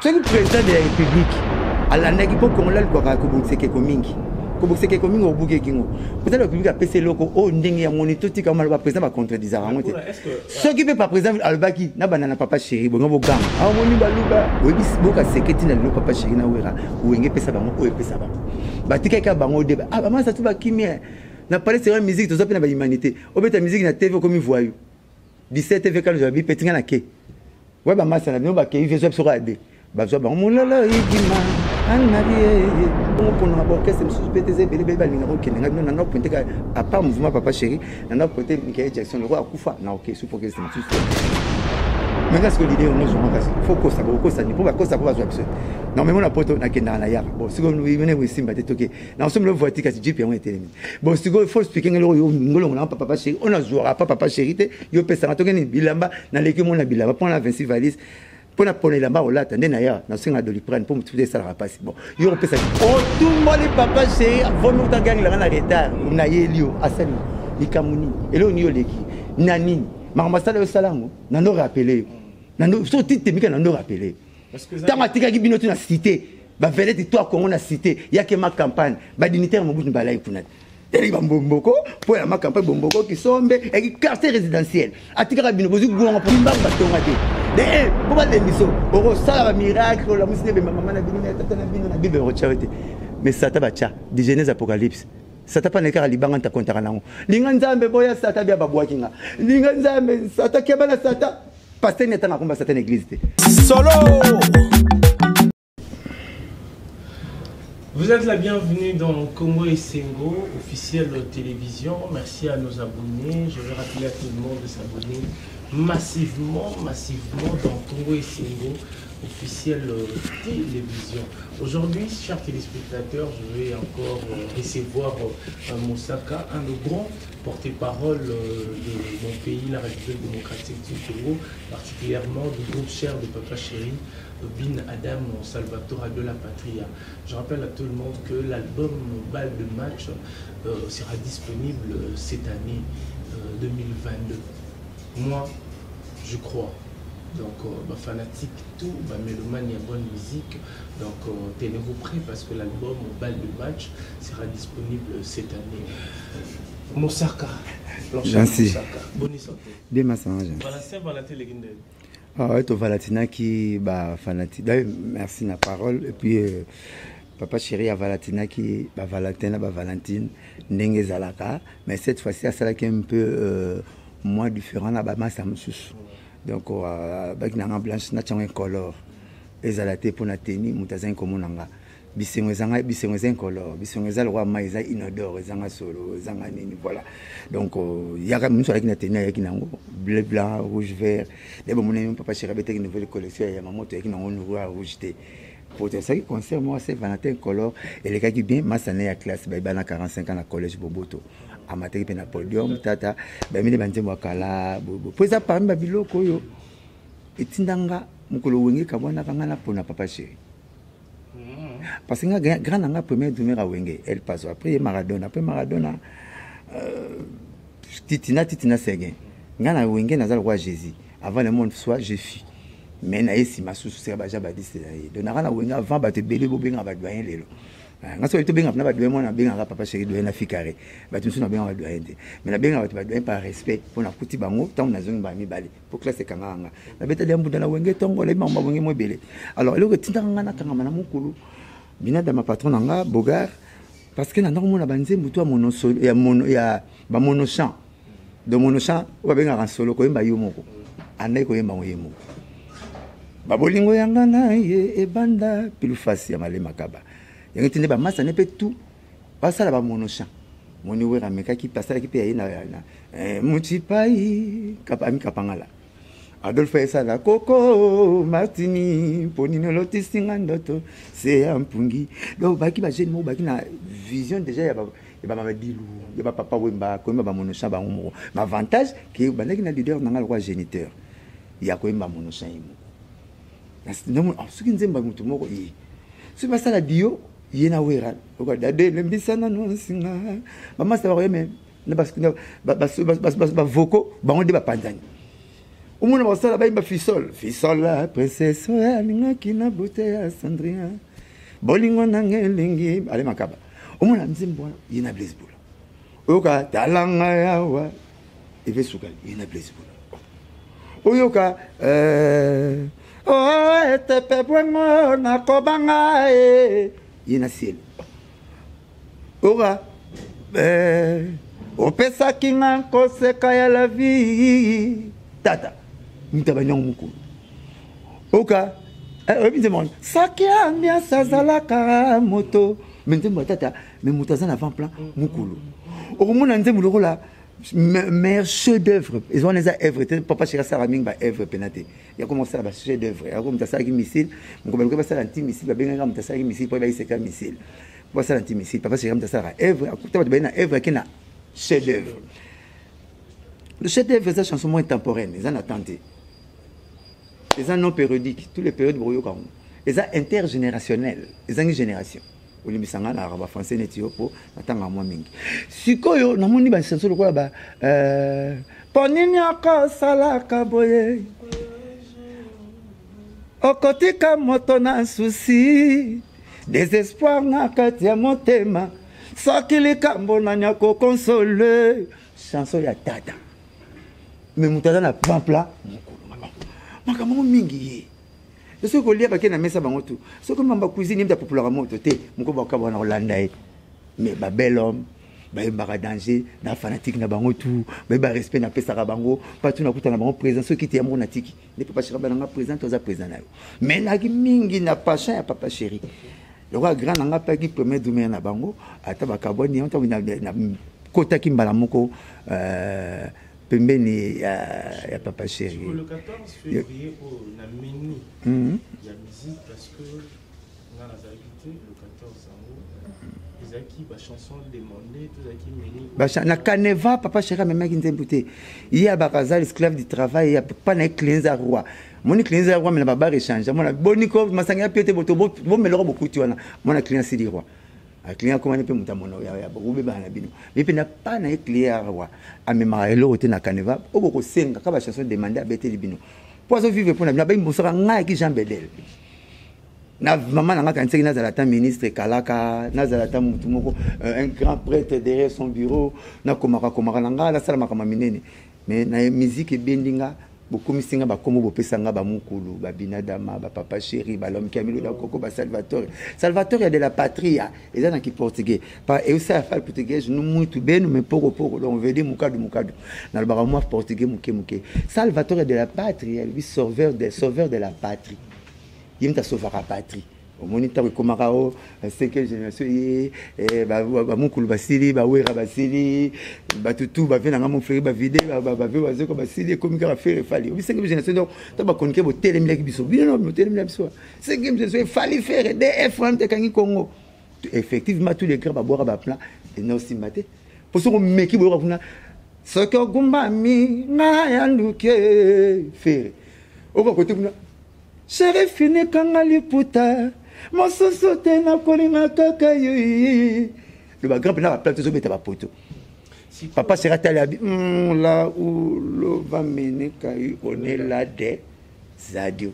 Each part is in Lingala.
soki président de la république alandaki mpo kongola likwaka kobokiseke komingi kobokiseke komingi obukeki ngo président de la république apesa eloko oyo ndenge ya moni totika maloba président bacontredisaka yango te soki mpe pa président alobaki na bana na papa chéri bongo boganga amoni baluba oyebi boka seke ntina lelo papa chéri na wera wenge epesa bango oyo epesa bango batikaki ya bango odeba bamasa tu bakimia na parle c'est une musique toza mpe na bahumanité obeta musique na tv okomi voyou 17 tv kano zabi petinga na ke ouais bamasa na bino bakei vezo biso ade bazwa bango molala ikima anmarie on a borké c'est monsieur PTZ bébé balinga okende ngabino na pointe ka à part mouvement papa chéri na pointe Michael Jackson le roi akufa na ok sous pour que c'est tout mais qu'est-ce que l'idée on nous on faut que ça ni pour que ça va jouer non mais mon apoto na kenda na yaka bon si on nous venez oui simba te toqué na on se me voiture kasi JP on était bon si on faut speaking le ngolo on papa chéri on a joué pas papa chéri te yo pesa na toke ni bilamba na leki mon na bilamba pour la 26 valises pour la poner là-bas, on l'a attendu d'ailleurs. Dans ce cas, de lui prendre pour me trouver ça la passe. Bon, il y a ça. Oh, tout le monde est papa chéri. Avant nous t'as gagné la retard. On a eu Lio, Hassan, Ikamuni, et là on y a les qui, Nani, Marmasta le salam. N'en a rappelé. N'en sont titres mais n'en a rappelé. Parce que tant que tu as une cité, bah venez toi qu'on a cité. Il y a que ma campagne, bah dignitaire mon bout de balai pour net. Et les Bomboko, pour la campagne Bomboko qui sont et qui quartier résidentiel. À Tikarabino, vous avez un peu de bâton à dire. Pourquoi les missions au ça va miracle, la musique de maman na bino na tata na bino na bible charité. Mais ça tabacha, de Genèse Apocalypse. Ça t'a pas nekara libanga ta kontara nango. Linga nzambe boya ça ta bia babwakinga. Linga nzambe ça ta kebana ça ta pasteur neta na komba certaine église. Solo. Vous êtes la bienvenue dans Congo et Sengo, officielle télévision. Merci à nos abonnés. Je vais rappeler à tout le monde de s'abonner massivement dans Congo et Sengo, officielle télévision. Aujourd'hui, chers téléspectateurs, je vais encore recevoir Moussaka, un des grands porte-parole de mon pays, la République démocratique du Congo, particulièrement du groupe cher de Papa Chéri, Bin Adam Salvatore de la Patria. Je rappelle à tout le monde que l'album Balle de match sera disponible cette année 2022. Moi, je crois. Donc, fanatique, tout, mélomane, il y a bonne musique. Donc, tenez-vous prêts parce que l'album Balle de match sera disponible cette année. Moussaka. Merci. Bonne santé. Demain, ça va. Voilà, Saint-Valentin, les ah ouais, to Valatina qui fanatique. Merci la parole. Et puis papa chéri à Valatina qui Valentina Valentine ndenge zalaka, mais cette fois-ci ça qui un peu moins différent là bas ça me sous. Donc avec na blanche na tchanga color. Ezalate pour na tenir mutazan comme nanga. Bisengo incolore, bisengo ezal roi maiza inodore ezanga solo ezanga nini voilà. Donc il y a même sur la qui na qui nango bleu blanc rouge vert. Les bon mon papa chéri avec une nouvelle collection il y a maman qui nango rouge té. Pour ça qui concerne moi c'est Valentin color et les gars qui bien massané à classe ba na 45 ans à collège Boboto. Amateur pe na podium tata ba mine banze mwakala bobo. Pour ça parmi ba biloko yo etindanga mukolo wenge kabona kanga na pona papa chéri. Parce que grand nanga premier demeure à Wenge, elle passe après Maradona titina Seguin. Ngana Wenge nazal roi Jésus. Avant le monde soit je fus. Mais na esi masusu c'est ba jabadi c'est là. Donara na Wenge avant ba te belé bo benga ba doyen lelo. Ngaso to benga na ba doyen mona benga papa chéri doyen na fikare. Ba tu na benga ba doyen te. Mais na benga ba doyen par respect pour na kuti bango tant na zongi ba mi bali. Pour classe kanganga. Na beta de mbuda na Wenge tongo le mamba Wenge mo belé. Alors le tindanga na kangama na mukulu. Bina da ma patron nanga Bogar parce que na ndako mona banze mutu ya mono solo ya mono ya ba mono chant de mono chant ba benga ran solo ko yemba yo moko anai ko yemba yemo ba bolingo yanga na ye e banda pilu fasi ya male makaba yango tinde ba masa ne pe tout pasala ba mono chant moni wera meka ki pasala ki pe ya na muti pai kapami kapangala Adolphe Esala Coco Martini Ponino Lotisinga Ndoto c'est un pungi donc baki ba jeune mo baki na vision déjà ya ba madilu ya ba papa wemba ko ba monosha ba mo avantage que ba na leader na ngala kwa géniteur ya ko mba monosha yimo non ce qui nzemba mutu moko yi c'est pas ça la bio yena wera ko dade lembisana no singa ba master ba yeme na ba voko ba on de ba pandani omona basala bayimba fisole fisola princesse oyo alingaki na bute ya Sandrina bolingo nange elingi ale makaba omona nzembo wana ye na Blaise Bula oyoka talanga yawa eve sukali ye na Blaise Bula oyoka etepe bwengo nakobanga ye na Ciel oyoka opesaki nga koseka ya la vie tata mitabanyongo mukulu oka nzembo saki ambiance azalaka moto me nzembo tata me moto aza na avant plan mukulu okomona nzembo lokola meilleur chef d'œuvre ils ont les œuvres papa chéri sara mingi ba œuvre penate ya commencé ba chef d'œuvre ya comme ça qui missile mon ko ba sala anti missile ba benga comme ça qui missile pour ba iseka missile pour sala anti missile papa chéri mtasala œuvre akuta ba na œuvre qui na chef d'œuvre. Le chef d'œuvre c'est une chanson moins temporaire ils en attendent ils en non périodiques tous les périodes broyo comme ils en intergénérationnel ils en une génération olimbisanga na araba français netio po natanga mwa mingi sikoyo namoni ba chanson lokola ba ponini akosala boye okotika moto na souci désespoir na kati ya motema soki likambo nani akokonsole chanson ya tata me moto aza na pampla mokolo makambo mingi ye soki kolia bake na mesa bango tu soki mamba cuisine yemta popolaka moto te moko bakabwana kolanda ye mais babel homme bayembaka danger na fanatique na bango tu bayeba respect napesaka bango patu nakuta na bango présent soki te yango natiki nde papa chéri bananga présent toza présent na yo mais naki mingi na passion ya papa chéri le roi grand nanga paki premier domaine na bango ata bakaboni on na kota ki mbala moko pembeni ya papa chéri le 14 février on a mini il y a musique parce que on a la habité le 14 ans les acquis ba chanson demandé tous acquis mini ba na caneva papa chéri même qui nzembuté il y a bakazal esclave du travail il y a pas na cleanser roi moni cleanser roi mais na ba échange mona boniko masanga piote boto bo meloko bokuti wana mona cleanser di roi a client comment ne peut monter mon ya boube bana bino mais pe na pas na client roi a même elo te na caneva o boko senga ka ba chanson demander à bete libino poiso vivre pour na ba mbosaka nga ki Jean Bedel na maman na ka nteki na zalata ministre kalaka na zalata mutu moko un grand prêtre derrière son bureau na komaka na nga la sala makama minene mais na musique bendinga beaucoup misinga ba komo bopesanga ba mukulu ba binadama ba papa chéri ba l'homme Camilo da Coco ba Salvatore Salvatore de la patria et en qui portugais pas et aussi à faire portugais nous muito bem mais pouco on veut dire mukadu na le bara moi portugais muke Salvatore de la patrie lui sauveur de la patrie il t'a sauvé la patrie au moniteur komarao c'est que génération ba mukulu basili ba wera basili ba tutu ba vena ngamo frère ba vide ba vezo ko basili comme ka faire fali o c'est que génération donc to ba konke bo telemila ki biso bien non telemila biso c'est que génération fali faire des FM te kangi Congo effectivement tous les grands ba boire ba plan et non si maté pour ce qu'on meki bo kuna ce que gumba mi na yanduke faire o ba côté kuna chéri fini kangali puta mosusu te na kolinga kaka yo le bagrand na plate zo beta ba poto papa sera tali là où l'eau va mener kai on est là de Zadio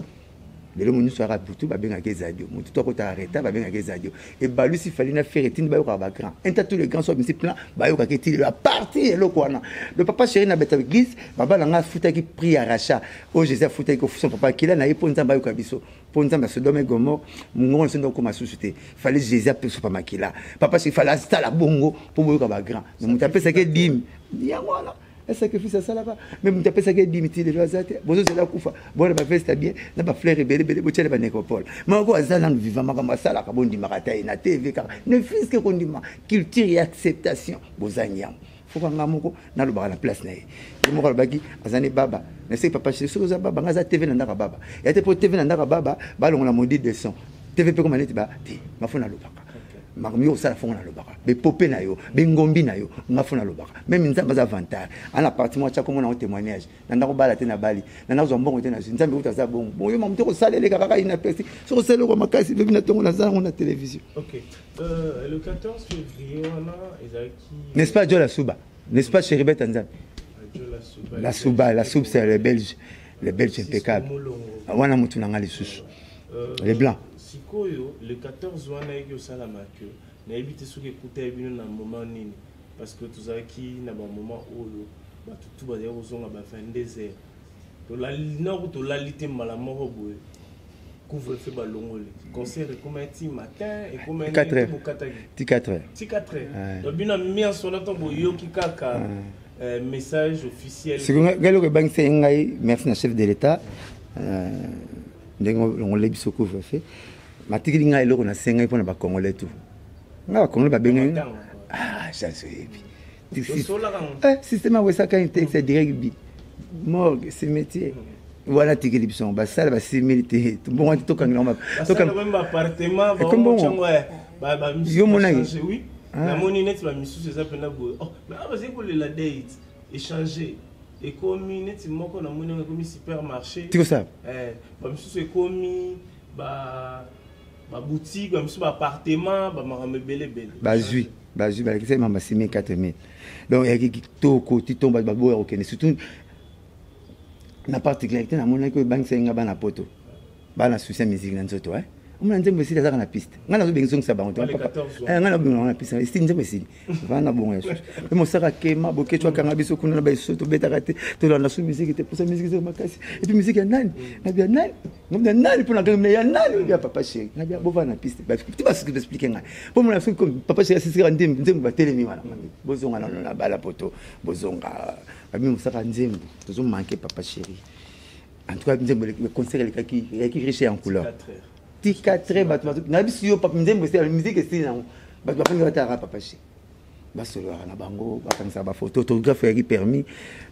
lelo moni soara putu ba benga ke Zadio mutu to ko ta arrêta ba benga ke Zadio et balu si fali na faire etine ba yo ka ba grand enta tous les grands so misi plan ba yo ka ke ti la partie lo kwana le papa chéri na beta église baba langa futa ki pri aracha o Jésus futa ki son papa kila na yepo nzamba yo ka biso pour nous Sodome et Gomorrhe mungo nse ndo koma société fallait Jésus pe so pa makila papa c'est fallait sta la bongo pour boyo ka ba grand mais mutu apesa ke dim yango wana un sacrifice ça là-bas mais mutu apesa ke dim ti le bazate bozo zela kufa bona ba festa bien na ba fleur belle bo tshele ba nécropole mako azala no vivant makamba sala ka bondi makata na TV ka ne fils que kondima culture et acceptation bozanyam faut qu'on ngamoko na lo ba la place na ye moko baki azani baba ne sais papa chez so za baba ngaza TV na ndaka baba ya te po TV na ndaka baba ba longa modi de son TV pe comme aneti ba te mafuna lo baka makamio sala fonga na lo baka be popé na yo be ngombi na yo ngafuna lo baka même nzamba za avantage ana parti moi cha comme on témoignage na ndako bala te na bali na nazo mbongo te na nzambe utaza bongo bon yo mamto ko salele kaka ina pesi so sele ko makasi be bina tongo na za on na télévision. OK le 14 février on a Ezaki n'est-ce pas Jola Souba n'est-ce pas Chéribet Tanzan la Souba c'est les Belges Les Belges impeccables. Wana mutu nanga lisusu. Les Blancs. Sikoyo, le 14 wana eki osalama ke na ebite soki ekuta ebino na moment nini parce que tozalaki na ba moment oyo bato tu bazali kozonga ba 22h. Tolali te mbala moko boye. Couvre-feu balongoli. Concert comment est matin et comment est 4 heures. 4 heures. 4 heures. Donc bien mis en son temps boyo ki kaka message officiel. C'est que galo ke bang ngai merci na chef de l'état. Ndengo on le biso couvre-feu. Matiki ngai loko na senga ipona ba congolais tout. Nga ba congolais ba benga. Ah, ça c'est bien. Système à ça quand c'est direct bi. Morgue, c'est métier. Voilà, tu as dit que bah ça va similité. Bon, tu as même appartement. Yo monai. Oui. La monnaie va mission c'est ça pena bo. Oh, mais parce que la date échanger et comme net moko na monnaie comme supermarché. Tu sais ça? Ba mission c'est comme ba boutique, ba mission appartement, ba marame belle. Bazui, c'est mama simé 4000. Donc il y a qui toko, tu tombes ba bo OK, surtout na particularité na mona ko bank senga bana poto bana souci musique na nzoto on a nzembo sila za na piste ngana zo bengizong sa bango papa ngana bongo na piste c'est nzembo sili vana bongo yesu mais mo saka kema boketwa kanga biso kuna na biso to beta kate to na sou musique te pour sa musique c'est makasi et puis musique ya nani na bien nani pour na ngana ya nani ya papa chéri na bien bova na piste ba tu vas expliquer ngai pour mon afin comme papa chéri c'est sira nzembo ba telemi wana bozonga na bala poto bozonga ba mi mo saka nzembo to zo manquer papa chéri en tout cas le concert qui riche en couleur 4 heures na biso yo papa nzembo c'est la musique c'est na ba panga ta papa chéri ba solo na bango ba kangisa ba photo autographe qui permis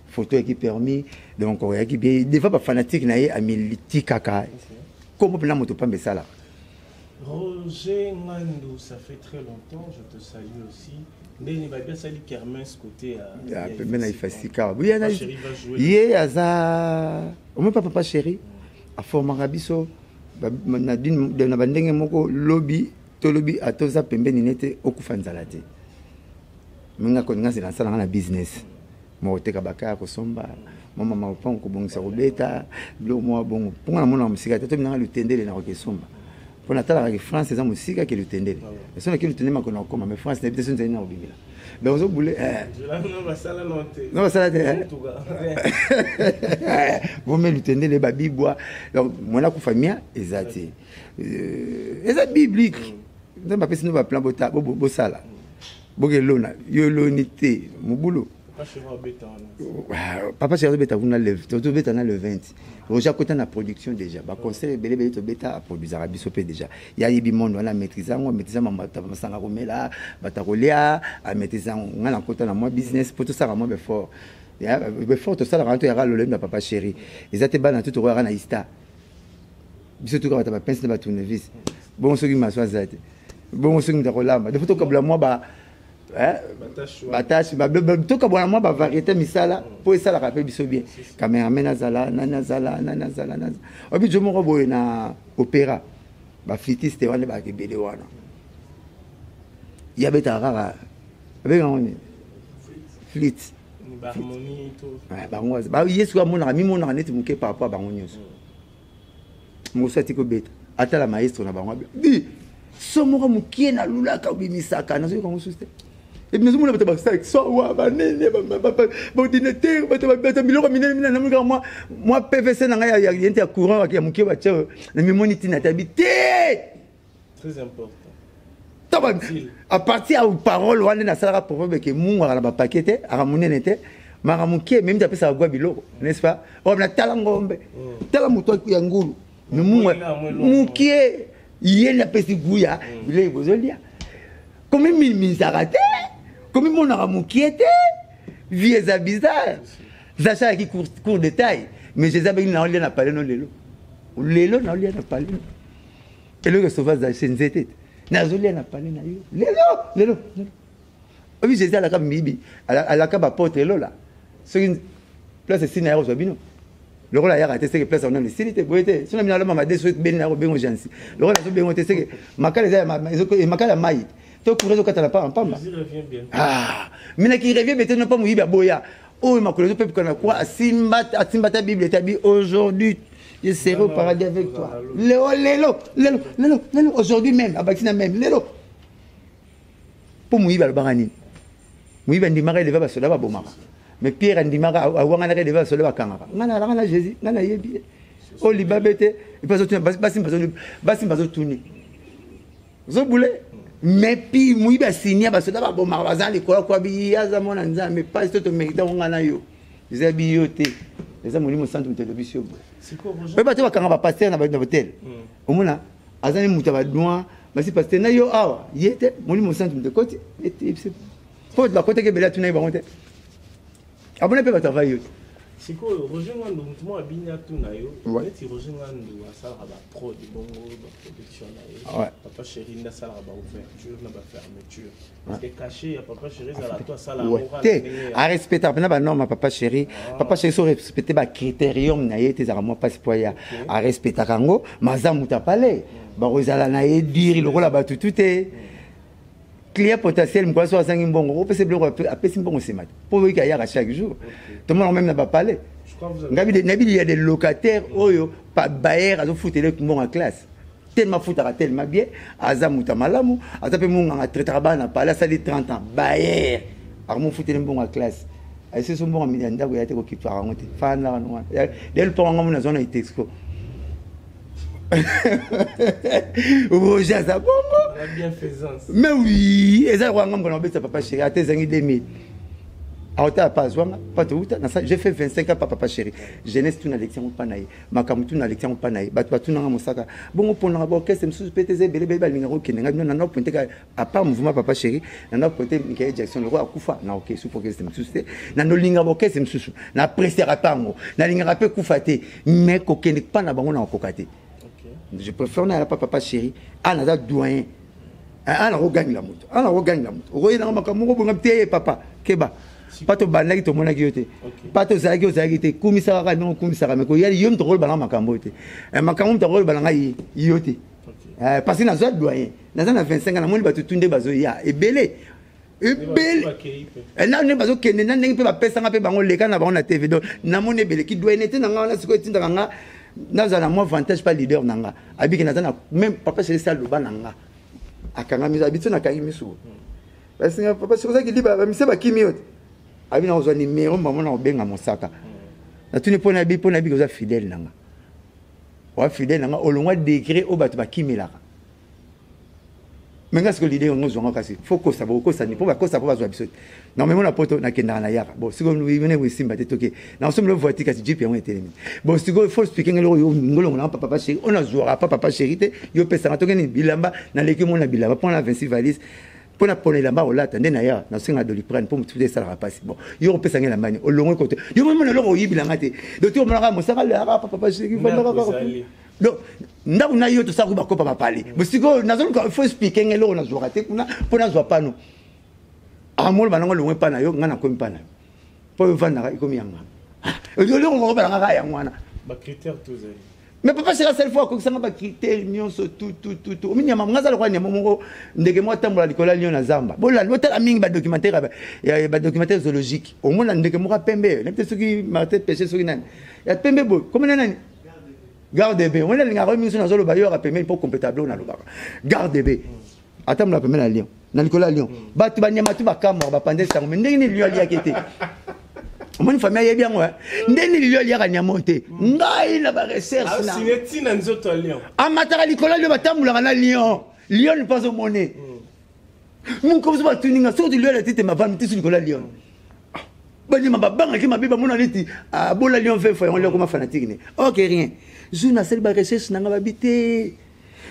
photo qui permis donc on qui bien des fois pas fanatique na ye amiliti kaka comment pena moto pambe sala. Roger Ngandou, ça fait très longtemps, je te salue aussi. Ndeni ba bien sali kermesse côté à pemena ifasika oui na ye aza o me papa chéri a formanga biso na din de na bandenge moko lobby to lobby atoza pembeni nete okufa nzala te minga ko nga sala sala na business mo teka baka ko somba mama mapon ko bongisa ko beta lo mo bongo ponga na mona musika te to minanga lutendele na ko somba pona tala ka France eza musika ke lutendele so na ke lutendele makona ko mais France na biso nzali na obimila donc zo boule non ba sala note non sala te vous me lutendele ba bibwa donc mona ko famia ezati eza biblique donc ba pesi no ba plan bota bo sala bogelona yo lonité mobulu papa chéri beta vuna le to beta na le 20 Roger côté na production déjà ba conseil belé to beta produire biso pe déjà ya yibi monde wana maîtrisant mama masanga komela batakolia a maîtrisant ngala côté na moi business pour tout ça vraiment be fort ya be fort tout ça rentre ya le na papa chéri ezate bana tout roi na ista biso tout ka ba pince na ba tournevis bon ce qui m'a soisate bon ce qui m'a kolamba de photo kabla moi ba batache to ka bona moi ba variété misala po esala ka pe biso bien cameraman azala nanazala obi jomo ko boye na opéra ba flitiste wana ba ke bele wana ya beta rara avec on flit ba harmonie to ba ngoza ba yesu amona mi mona net muke papa ba ngonyoso mo sati ko beta atala maestro na ba ngwa bi somo ko mukie na lula ka bimisaka na zo ko mususte. Et nous avons fait ça, soit ordinateur, moi PVC n'a rien à courant qui a manqué la mémonité n'a habité. Très important. À partir de parole, on a la salle pour que mon à la paquette, à ramoner n'était, maramuke, même d'après ça, guabilo, n'est-ce pas? On a talangombe, talamuto qui yangoulou, nous moukier, yé a pesi gouya, il est gozolia. Comme une misarate. Comme mon amour qui était, vie est bizarre. Zacha qui court détail. Mais je savais qu'il n'a pas le lélo. Lélo n'a pas le. Et le sauvage Zacha n'était. Nazoli n'a pas le. Lélo. Oui, j'ai dit à la cam Mibi. À la cam à porte là. C'est une place de Sinaïro Zabino. Le rôle a été que place en le style était boité. Si on a mis la main à des souhaits bien à Robin Ojansi. Le rôle a été bien que Makala Maït. Ah, mais qui revient, mais tu n'as pas mouillé, boya. Oh, ma collègue, peuple qu'on a quoi? Simba ta Bible, ta Bible, aujourd'hui, je serai au paradis avec toi. Lélo, aujourd'hui même, à Bakina même, lélo. Pour Mouiba le Barani. Mouiba Ndimara, il va se laver à Bomara. Mais Pierre Ndimara, à Wangana, il va se laver à Kanara. Nana, Jésus, Nana Yebi. Oh, Libabete, il passe au tourner, Bassim passe au tourner. Zoboulé. Mais puis, Mouiba signé, parce que d'abord, bon, Marzan, les quoi, il y a un monde, mais pas ce que tu mérites, on a eu. Les habillotés, les amis, mon centre de télévision. C'est quoi, Roger? Mais pas toi, quand on va passer dans l'hôtel. Au moins, là, Azan Moutaba Noir, mais c'est parce que Nayo Awa, il était, mon centre de côté, et c'est pour la côté que Bella Tunaï va monter. Abonné peut travailler. C'est quoi, Roger Ngandou, moi, Bignatou-Nayo, si Roger Ngandou a ça, pro de bon production, Papa Chéri, n'a ça, ouverture, n'a pas fermeture. Parce que caché, Papa Chéri, ça la toi, ça la morale. À respecter, non, Papa Chéri, Papa Chéri, faut respecter les critériums, naïe, tes armes, pas spoya. À respecter Kango, Mazam ou Tapale, Barozala naïe, dire, il roule là-bas tout est. Client potentiel, moi, soit 5 bon, on peut se bloquer, après, c'est bon, c'est mat. Pour eux, il y a chaque jour. Tout le monde même n'a pas parlé. Il y a des locataires, pas bailleurs, à foutre les gens en classe. Tellement foutre tellement bien, à Zamouta Malamou, à taper mon travail, n'a pas là, ça dit 30 ans. Bailleurs, à mon foutre les gens en classe. Et c'est son bon ami, il y a été occupé par un autre. Fan là, non. Dès le temps, on a zone de texto. Roger, ça bon. La bienfaisance. Mais oui, et ça, on a dit Papa Chéri, à tes amis 2000. J'ai fait 25 ans Papa Chéri. Jeunesse, tout na lecture ou pas naïe. Ma camu tout na lecture ou pas naïe. Bat tout na mosaka. Bon, pour nous avoir qu'est-ce que me PTZ, bébé, balingaro, qui n'a pas pointé à part mouvement Papa Chéri, n'a pas pointé Michael Jackson, le roi Koufa. Na ok, sous pour qu'est-ce que me soucie. N'a no lingaro qu'est-ce que me soucie. N'a pressé rapango. N'a lingaro peu Koufate. Mais qu'aucun n'est pas na bango na okokate. Je préfère na Papa Chéri. Ah, n'a douane. Ah, on regagne la moto. Ah, on regagne la moto. Royer na makamu, bon, papa. Keba. Pas to banaki to monaki yote pas to zaki ozaki kumisa ka non kumisa ka meko yali yom to rôle bana makambo yote makambo to rôle bana yote parce que na zo doyen na 25 ans na moni ba tunde bazo ya ebele na ne bazo kende na ndenge pe ba pesa nga pe bango leka na bango na TV donc na moni ebele ki doyen était na nga na siko tinda nga na za na moi avantage pas leader na nga abiki na za même Papa Chéri ça loba na nga akanga miso abitu na kangi miso parce que Papa Chéri ça ki liba ba mise ba kimi yote abi na ozwa numéro maman na obenga mosaka na tuni pona bi koza fidèle nanga wa fidèle nanga olongwa décret o bato bakimelaka menga siko l'idée ngo zonga kasi faut ko sa ni po ba ko sa po bazwa biso non mais mona poto na kenda na yaka bon siko nous venez we simba toke na somme le voiture kasi jeep yango etelemi bon siko il faut expliquer ngelo ngolo na Papa Chéri on a jouera pas Papa Chéri te yo pesa na toke ni bilamba na leki mona bilamba pona 26 valises pour la poner la barre là attendez naïa na singa de liprane pour tout ça la passe bon yo on peut s'engager la manie au long côté yo même le logo yibi la ngate de tout mon mo saka la Papa Chéri donc ndabu na yo to sa ko papa parler mais siko na zone il faut expliquer ngelo na zo raté kuna pour na zo pas nous amol banango loin pas na yo ngana ko mpana pour vendre ikomi yanga yo le on va la ya ngwana ba critère tous mais Papa Chéri cette fois que ça n'a pas critère nyonso tout omi nyama ngaza le kwa nyama mongo ndege mo tambola likola lion na zamba bola lotala mingi ba documentaire ba documentaire zoologique au moins ndege mo ka pembe na peut soki Martin pêcher soki nani ya pembe bo comme nani garde bé on a linga remis sur na zolo ba yo ka pembe pour complétable na lobaka garde bé atambola pembe na lion na likola lion ba tu ba nyama tu ba kamwa ba pande sango mais ndenge ni lion ali akete Mon famille est bien moi. Ndeni liyo liya nyamonte. Ngai na ba recherche na. Sineti na nzoto lion. Amatara likola liyo batambula na lion. Lion ne pas au monnaie. Mon comme ça tuninga so du liyo la tete ma femme tisu likola lion. Bani ma banga ki ma biba mona liti a bola lion fait on le comme fanatique ne. OK rien. Jouna sel ba recherche na ngabite.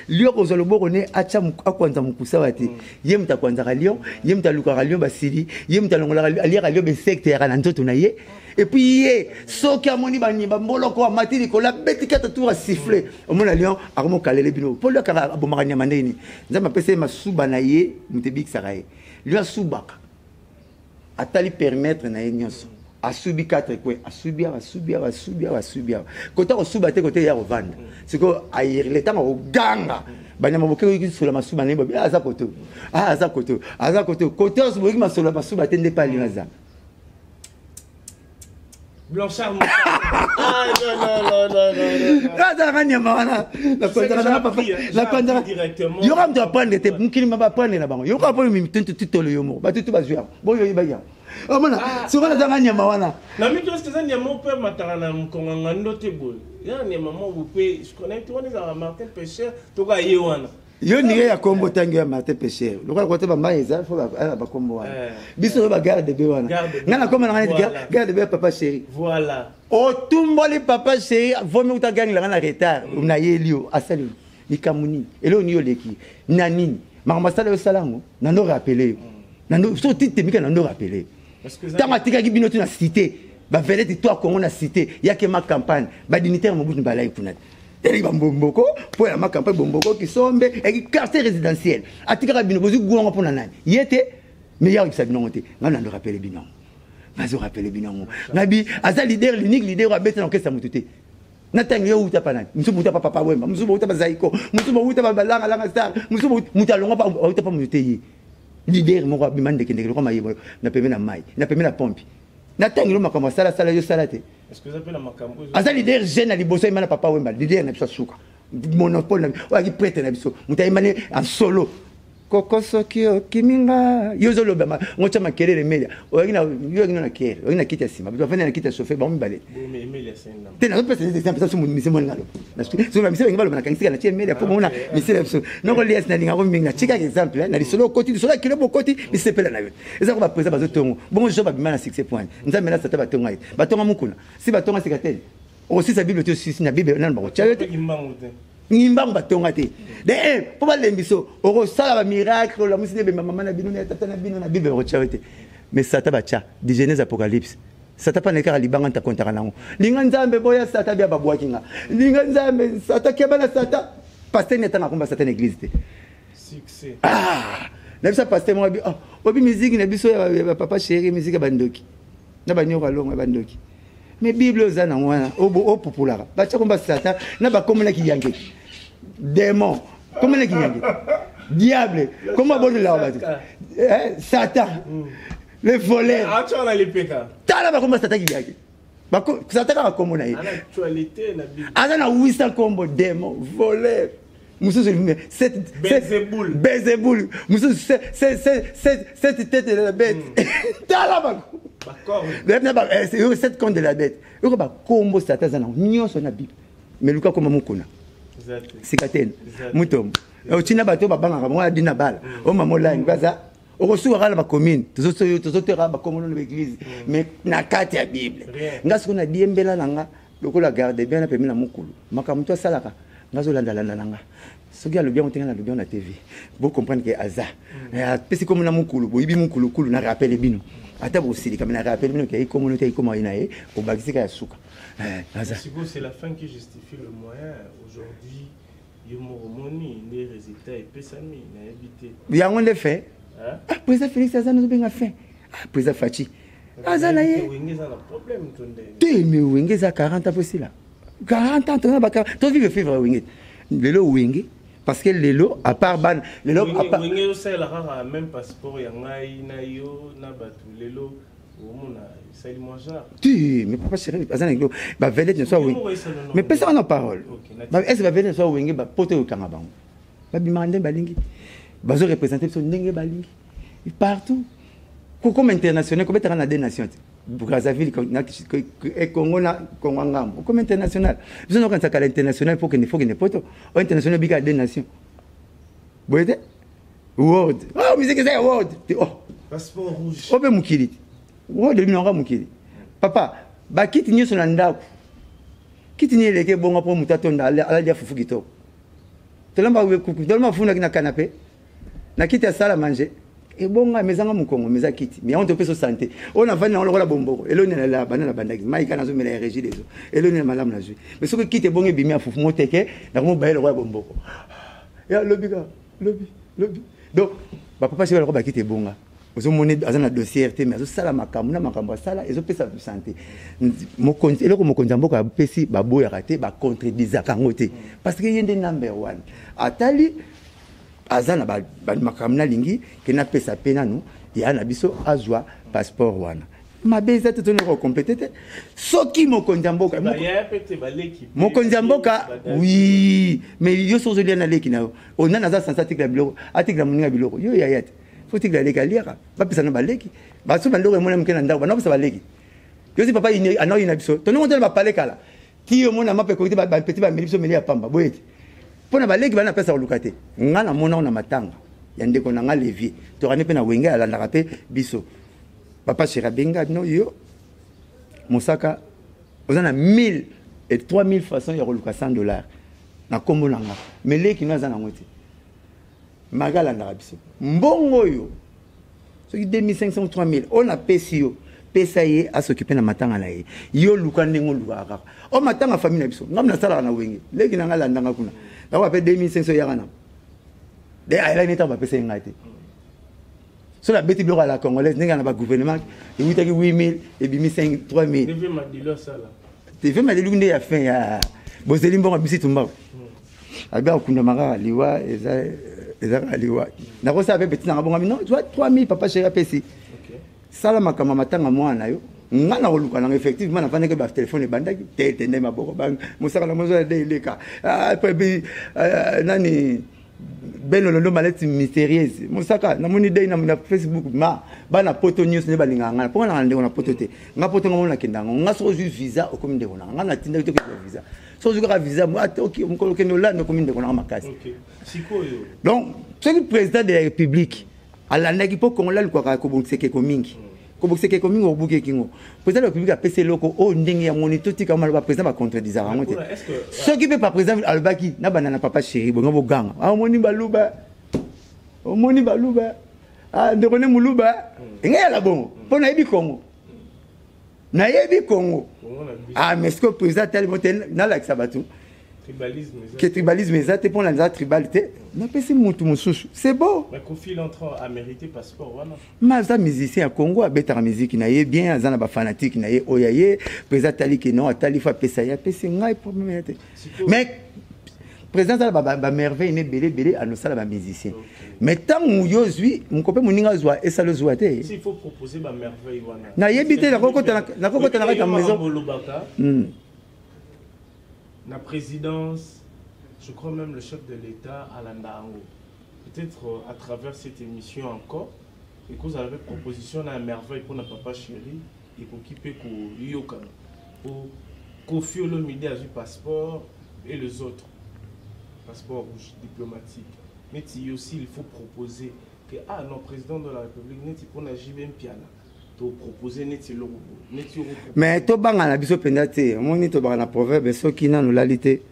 Lion kozalo borone acha akwanza mukusa wati yemta kwanza lion yemta luka lion basili yemta longola aliya lion be secteur na ntoto na ye et puis ye soki amoni bani bamboloko amatili kola betika tour siffler omona lion akomo kalele bino polo kala bomaka nyama ndeni nzamba pese masuba na ye mutebik saraye lion subaka atali permettre na ye nyonso asubi 4 quoi asubia kota osuba te côté ya revendre c'est que ayer le temps au ganga banyama boke ki sur la masuba ne bobi aza koto côté osuba ki masolo masuba te nde pa liaza Blanchard. Ah non. Directement. Il y aura de prendre des moukilis, ma va prendre là-bas. Il y aura pas une tout le yomo. Bah tout va jouer. Bon, il y a. Oh mon, souvent la zanga nyama wana. Na mi to ce que ça nyama on peut matana mkonga ndote bol. Ya ni maman vous peut je connais tout on est à Martin Pêcheur to ga yewana. Yo ni ya kombo tangi ya Martin Pêcheur. Le quoi côté ba maïza faut ba kombo wana. Biso ba garde be wana. Ngana comme na garde be papa chéri. Voilà. O tumboli papa chéri vomi uta gang la na retard. Na yelio asali. Ni kamuni. Elo ni yo leki. Nanini. Mamasala yo salango. Na no rappeler. Na no so tite mika na no rappeler. Tant que tu as dit que la cité, bah venez de toi qu'on a cité, il y a que ma campagne, bah dignitaire mon bout de balaye pour notre. Et Bomboko pour la ma campagne Bomboko qui sont et qui quartier résidentiel. À titre de vous gouvernement pour l'année. Il était meilleur que ça bien monté. On a le rappelé bilan. Vas-y rappeler bilan. Nabi, asa leader l'unique leader à bête dans qu'est-ce que ça m'a Nathan yo uta pana. Musu muta papa wemba. Musu uta bazaiko. Musu uta balanga langa star. Musu muta longa pa uta pa muté. Leader mon roi bimande kende ko mayibo na peme na mai na peme na pompi na tangilo makamba sala yo salate est-ce que ça peut na makambo asa leader jeune na liboso imana papa wemba leader na biso suka monopole na o aki prêtre na biso muta imane en solo kokoso kio kiminga yozo lobama ngocha makelele media o yaki na kere o yaki na kita sima biso fana na kita chauffeur ba mbale media senda tena pesa des exemples ça mise mon ngalo na so ba mise ngalo na kansika na tie media pour mona mise biso no ko lies na linga ko minga chika exemple na lisolo koti lisolo kilo bokoti mise pela na yo eza ko ba presa ba zotongo bon jo ba bimana 6 points nzambe na sata ba tonga yi ba tonga mukuna si ba tonga sikateli aussi sa bible aussi na bible na ba ko chayote Nimba batonga te. De pour ba lembiso, oro sala ba miracle la musine be maman na bino na tata na bino na bible ro charité. Mais sata ba cha, de Genèse Apocalypse. Sata pa nekara libanga ta kontaka nango. Linga nzambe boya sata bia babwakinga. Linga nzambe sata keba na sata. Pasteur neta na komba sata na église te. Succès. Ah, na bisa pasteur mo bi obi musique na biso ya papa chéri musique bandoki. Na banyoka longa bandoki. Mais Bible aux wana au populara. Ba cha komba sata na ba komona ki yange. Démon. Comment est-ce qu'il y a? Diable. Comment bon là Satan. Le voleur. Ah tu as les pécas. Tala ba komba Satan ki yange. Ba Satan ka komona ye. En actualité na Bible. Ana na 800 combo démon, voleur. Musu Belzéboul. Musu cette tête de la bête. Tala ba d'accord. C'est cette compte de la bête. Il y a combo Satan na nyonso na Bible. Mais Luka comme mukuna. Sikatene. Mutom. Ochina bato babanga mo adina bala. O mamola ngaza. Okosuka la ba commune. Tozotera ba commune na église. Mais na kati ya Bible. Ngaso na diembela nanga lokola garde bien na pemina mukulu. Makamuto salaka. Ngazo landa nanga. Soki alobi on tenga na lobi on na TV. Vous comprendre que aza. Pesi comme na mukulu, boyibi mukulu kulu na rappel bino. Ata bosili comme na rappel bino que communauté comme ina e o bakisika ya suka. C'est la fin qui justifie le moyen. Aujourd'hui, il y a des résultats et Pessami n'a habité. Il y a un effet. Ah, président Félix Azan nous a fait. Ah, président Fachi. Azan a eu. Problème, tu mais Wingé a 40 ans aussi là. 40 ans, tu as vu le février Wingé. Le lot Wingé. Parce que les lots, à part ban, les lots à part. Wingé aussi la même passeport, il y a un yo, nabatu, les lots. Tu, mais papa chéri, bah vedette ne soit oui. Mais personne n'a parole. Est-ce que va vedette ne soit oui, bah pote au Kanabang. Bah bimande balingi. Bah je représente son dengue balingi. Partout. Comme international, comme tu as des nations. Brazzaville, Congo, Congo, comme international. Nous avons un international pour que ne faut que ne poto. International biga des nations. Vous voyez? World. Oh, musique c'est world. Oh. Passeport rouge. Oh ben mukili. Oh, de l'unanga mukili. Papa, ba kiti nyo so na ndako. Kiti ni leke bonga po mutato ndala ala dia fufu kito. Tolamba we kuku, tolamba funa kina canapé. Na kiti ya sala manger. E bonga mezanga mukongo, meza kiti. Mais on te peut santé. On a vana on lokola bomboko. Elo ni la banana bandaki. Maika nazo mela régie les eaux. Elo ni malam na jui. Mais ce que kiti bonga bimi a fufu moteke, na ko ba elo wa bomboko. Ya lobby. Donc, papa c'est le ba kiti bonga. Vous avez un dossier RT, mais vous avez un sala, et vous avez une santé. Et là, vous avez un contredisant. Parce qu'il y a des number one. Atali, Azana, Makamna Lingi, qui n'a pas sa peine, il y a un abisso, Azwa, passeport one. mabe eza te tozonaka complété te soki mokonzi ya mboka mokonzi ya mboka oui mais yo so ozolia na leki na yo onani aza sansa atikela biloko atikela moninga biloko yo yaya te fo tikela leki aliaka bapesana baleki baso bandoko emona moke na ndako banakopesa baleki yo si papa anaoyina biso tonongo tona bapale kala ti omona mape kokite bapeti bameli biso meli ya pamba boye te mpona baleki bana pesa koluka te nga namonao na matanga ya ndeko na nga levier tokani mpe na wenge alandaka mpe biso papa chéri abenga bino yo mosaka oza na 1000 et 3000 façons ya koluka $100 na kombo na nga mais leki no aza nango te maga alandaka biso mbongo oyo soki 2500 3000 oyo napesi yo pesa ye asokipe na matanga na ye yo luka ndenge olukaka kaka o matanga famille na biso ngam nasalaka na wenge leki na nga alandanga kuna nakoape 2500 yaka na de ayela neta bapesa ye ngai te so la beti biloko à la congolaise ndenge na ba gouvernement ewutaki 8000 ebimi 3000 tv madelu nde ya fin ya bozeli mbongo bisi tumbako abia kunda maka liwa eza liwa nakosala pe petit nanga bongo non tu vois 3000 papa chéri apesi sala makama matanga mwana yo nga na koluka nanga effectivement na fandeke ba téléphone ebandaki te nde maboko bang mosaka na mozo de ileka après nani beno londo maleti mystérieuse mosaka namoni dei na Facebook ma bana poto news ne balinga ngana pona na ndeko na poto te nga poto ngamo na kendango nga so ju visa okomi ndeko na nga na tinda to ke visa so ju ka visa moi ok mukolo kendo la okomi ndeko na makasi sikoyo donc ce que président de la république alandaki po kongola likwaka ko bongiseke ko mingi ko bongiseke ko mingi obuke kingo président de la république a pese loko o ndenge ya monito tika mala ba président ba contredire rango te ce qui peut pas président albaki na banana papa chéri bongo boganga amoni baluba ndeko ne muluba ngai la bongo pona yebi kongo na yebi kongo mais ce que président tel motel na la sabatu tribalisme exact pour la tribalité na pesi mutu mususu c'est beau mais confie l'entrant à mériter passeport wana maza musicien à Congo abeta musique na ye bien azana ba fanatique na ye oyaye président tali ke non atali fa pesa ya pesi ngai problème mais président ça ba merveille ne belé à nos sala ba musicien mais tant yozui mon copain moninga zwa et ça le zwa te s'il faut proposer ba merveille wana na yebite na kokota na maison la présidence, je crois même le chef de l'État, Alain Dango. Peut-être à travers cette émission encore, et que vous avez proposition à merveille pour notre papa chéri, et pour qui peut pour confier le midi à du passeport et les autres passeports rouges diplomatiques. Mais aussi, il faut proposer que, non, président de la République, n'est-ce pas qu'on agit bien piano. Mais to banga na biso pendate moni to banga na proverbe soki na nolalite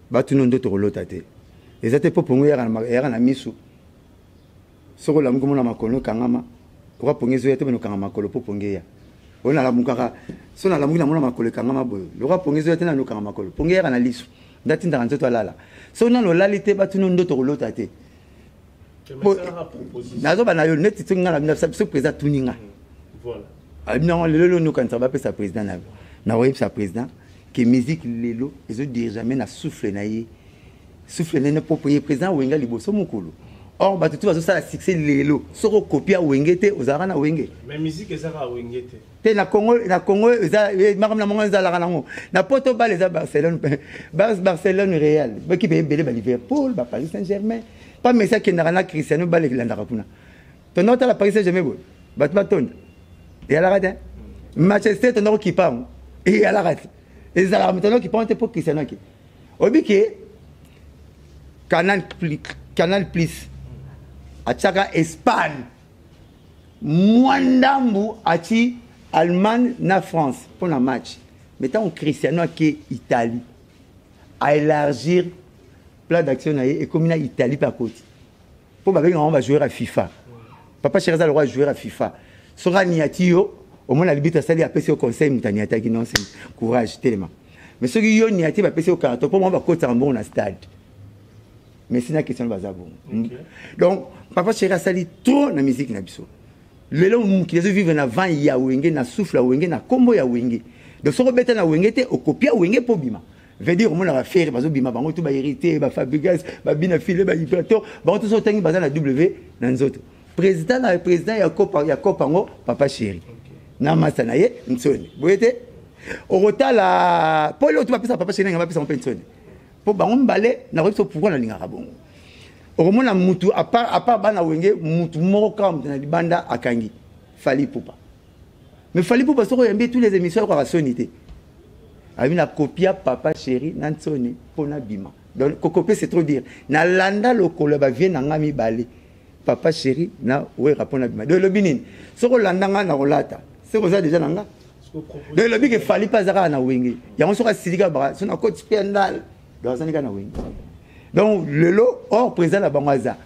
batu ndo to lota te ezate popongo ya na misu soko la mungoma na makolo kangama kwa pongezo ya te beno kangama makolo poponge ya ona la mukaka so na la mungina mona makolo kangama boyo le kwa pongezo ya te na no kangama makolo ponge ya na lisu ndati ndanga nzoto alala so na nolalite batu ndo to lota te nazo bana yo neti tsinga na biso président tuninga voilà non lelo no kan ba pesa président na web sa président que musique lelo ezo dire jamais na souffle na ye souffle ne proposer président wenga liboso mukulu or ba tutu bazo sala succès lelo soko copia wenge te ozara na wenge mais musique ezara wenge te na Congo eza makam na mongo eza la nango na poto ba les Barcelone Real ba ki be belé ba Liverpool ba Paris Saint-Germain pas mais ça qui n'a rien à Cristiano Balé qui l'a ndakuna ton autre la Paris Saint-Germain bon batton et à la rade Manchester ton qui parle et à la rade et ça la maintenant qui prend pour Cristiano qui obike Canal Plus à Tchaka Espagne Mwandambu ati Allemagne na France pour la match mettons Cristiano qui Italie à élargir plan d'action et comme il a Italie par côté pour baver on va jouer à FIFA papa Cherza le roi jouer à FIFA sera niatio au moins la limite ça lui a passé au conseil mutaniata qui non c'est courage tellement mais ceux qui ont niati va passer au carton pour moi on va côté en bon stade mais c'est une question de bazar bon donc papa Cherza sali trop na musique na biso le long qui les vivre na vent ya wenge na souffle ya wenge na combo ya wenge donc so rebeta na wenge te o copia wenge po bima veut dire on a faire bazo bima bango tout ba hérité ba Fabregas ba bina filé ba hyperto ba tout so tangi baza na W na nzoto président ya copa ngo papa chéri na masa na ye nsoni boyete okotala po lo tu bapesa papa chéri nga bapesa mpe nsoni po bango mbale na ko pourquoi na lingaka bongo okomona mutu à part bana wenge mutu moko kam na libanda akangi Fally Ipupa mais Fally Ipupa soko yambi tous les émissions kwa sonité abi na copia papa chéri na nsoni pona bima donc copier c'est trop dire na landa lokolo ba vient na ngami balé papa chéri na we rapona bima de lobinine soko landa nga na rolata c'est ça déjà nanga de lobi que Fally pas zaka na wenge yango soko silika ba sona coach pendal donc ça nika na wenge donc le lot hors présent la bangaza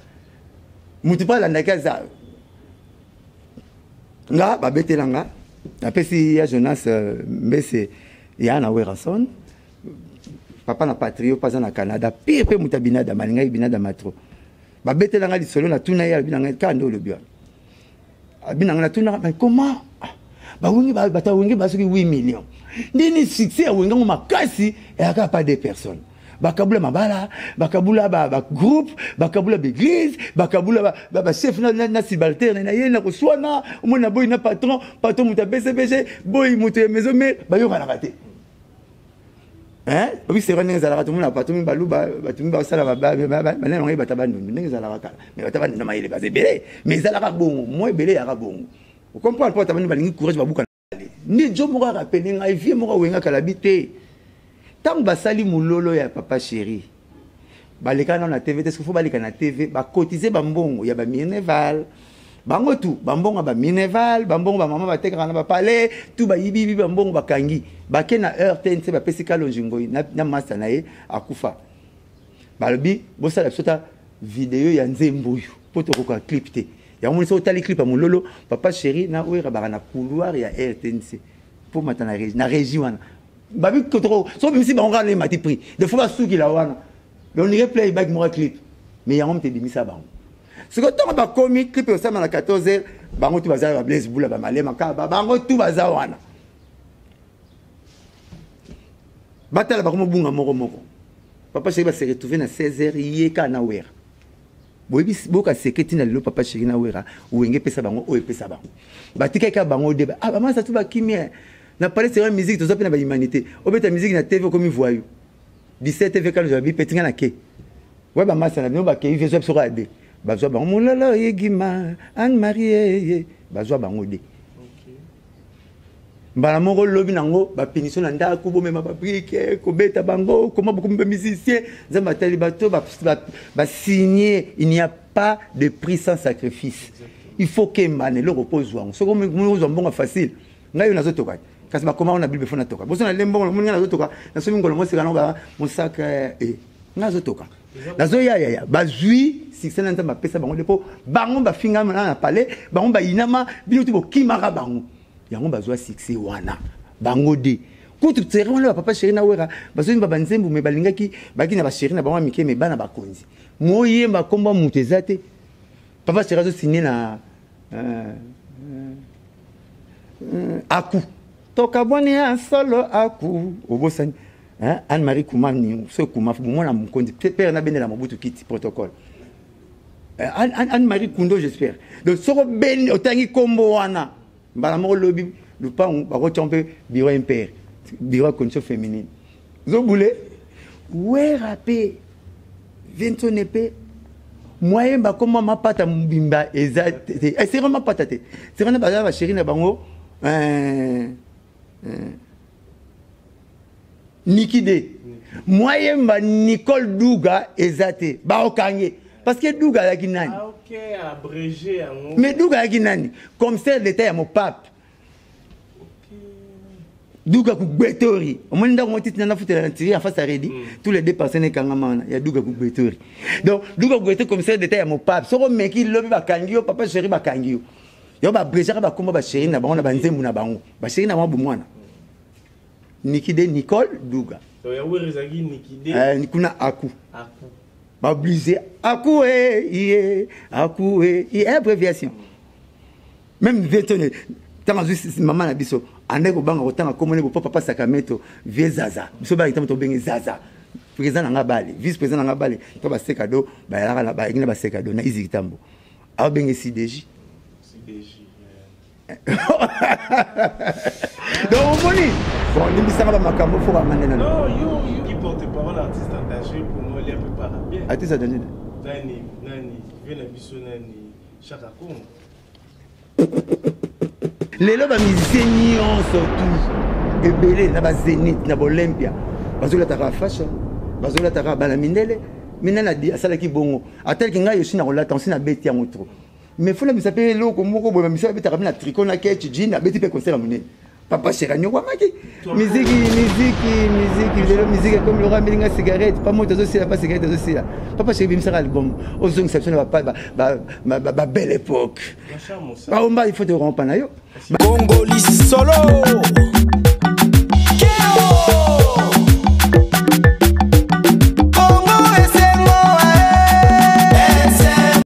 mutu pas landa kaza nga ba betelanga apesi ya Jonas mbese ya na werason papa na patrio pas na Canada pire pe mutabina da malinga ibina da matro ba betelanga li solo na tuna ya bina kando le bio abina na tuna comment ba wingi ba ta wingi ba soki 8 millions ndini succès winga mu makasi et aka pas des personnes bakabula mabala bakabula ba groupe bakabula l'église bakabula ba chef na subalterne na yena ko swana mona boy na patron muta BCBG boy muta maison mais ba yo kana raté hein oui c'est vrai neza la raté mona patron balu ba tumi ba sala ba na ngi batabanu neza la kala mais batabanu na mayele ba zebele mais za la ka bongo moi belé ya ka bongo vous comprenez pas tabanu ba lingi courage ba buka ni jo mo ka rappeler ngai vie mo ka wenga kala bité tant basali mulolo ya papa chéri baleka na TV est-ce qu'il faut baleka na TV ba cotiser bambongo ya ba mineval bango tout bambongo ba mineval bambongo ba mama batekaka na ba palais tout ba yibi bambongo bakangi bake na heure TNC ba pesika lonjingo na master na ye akufa balobi bosala sota vidéo ya nzembuyu poto ko clip te ya mo so tali clip mulolo papa chéri na oira ba na couloir ya RTNC pour matana na régie wana babi kotoro so même si ba on ga les mati prix des fois souki la wana on irait play back moi clip mais ya on te dimisa ba ce que tant ba comic clip au sama na 14h bango tu baza ba blaze bula ba malema ka bango tu baza wana batala ba ko bunga moko papa chéri ba se retrouver na 16h yeka na wera boyebi boka seketi na lelo papa chéri na wera wenge pesa bango o pesa bango batika ka bango deba ba masa tu ba kimia na parler c'est une musique tout ça na ba humanité obeta musique na TV comme voyou 17 TV quand j'avais petit na ke ouais ba masa na ba ke vezo sur ade ba zo ba mololo yegima Anne Marie ba zo ba ngode mbala moko lobi nango ba pénition na ndako bo mema ba brique ko beta bango comment beaucoup de musiciens zamba tali bato ba signer il n'y a pas de prix sans sacrifice il faut que mané le repose wango so comme nous on bon facile ngayo nazo toka kasi ba comment on a bible fona toka boso na lembo mo nazo toka na so mingolo mo sikana ba mosaka nazo toka nazo ya ba zui si c'est nanta ba pesa bango depo bango ba finga na palais bango ba inama bino tu bo kimara bango yango bazwa succès wana bango de kutu tsere wana papa chéri na wera bazoni ba banzembu me balingaki baki na ba chéri na bango mike me bana ba konzi moye ba komba mutezate papa chéri zo signé na aku toka boni ya solo aku obosani hein Anne-Marie Koumani ce Koumaf mona mkondi père na benela mobutu kiti protocole Anne-Marie Kundo j'espère donc soko ben otangi kombo wana mbala moko lobi lupango bako champe bureau impère bureau condition féminine zo boulé ouais rapé Vincent épée moyen ba comment ma pata mbimba exact c'est vraiment patate c'est vraiment ba chéri na bango Nikide moyen ba Nicole Douga exact ba okangé parce que Douga la kinani ah OK abrégé mais Douga la kinani comme ça l'état ya mon pape Douga ku betori omoni ndako motiti na futa na tiri en face à Redi tous les deux personnes kangama ya Douga ku betori donc Douga ku betori comme ça d'état ya mon pape soko meki lobi ba kangio papa chéri ba kangio yo ba brejaka ba komba ba chéri na bango na banzembu na bango ba chéri na mwa mwana Nikide Nicole Douga to ya werizagi Nikide nikuna aku ba obligé aku aku abréviation même vétonné tant juste maman na biso ande ko banga ko tanga komone ko papa Sakameto vie zaza biso ba itamo to bengi zaza président nga bali vice président nga bali to ba sekado ba yala ba ngina ba sekado na izi kitambo aw bengi CDJ Donc on dit bon limbisanga ba makambo faut ramener na non yo qui porte parole artiste engagé pour moi il est un peu pas bien artiste engagé nani vient la biso nani Chaka Kongo lelo ba musicien nyonso tout ebele na ba Zénith na Olympia bazola taka fashion bazola taka bana mindele minana di asala ki bongo atel ki ngai aussi na relata aussi na beti ya motro mais faut la misape loko moko boy misa beta kabina tricot na ketch jean na beti pe concert mune papa cheranyo kwa maki musique lelo musique comme le ramener cigarette pas moi tozo sila pas cigarette tozo sila papa chéri bimsa album ozong exception ba belle époque ba omba il faut te rompre na yo Congolais solo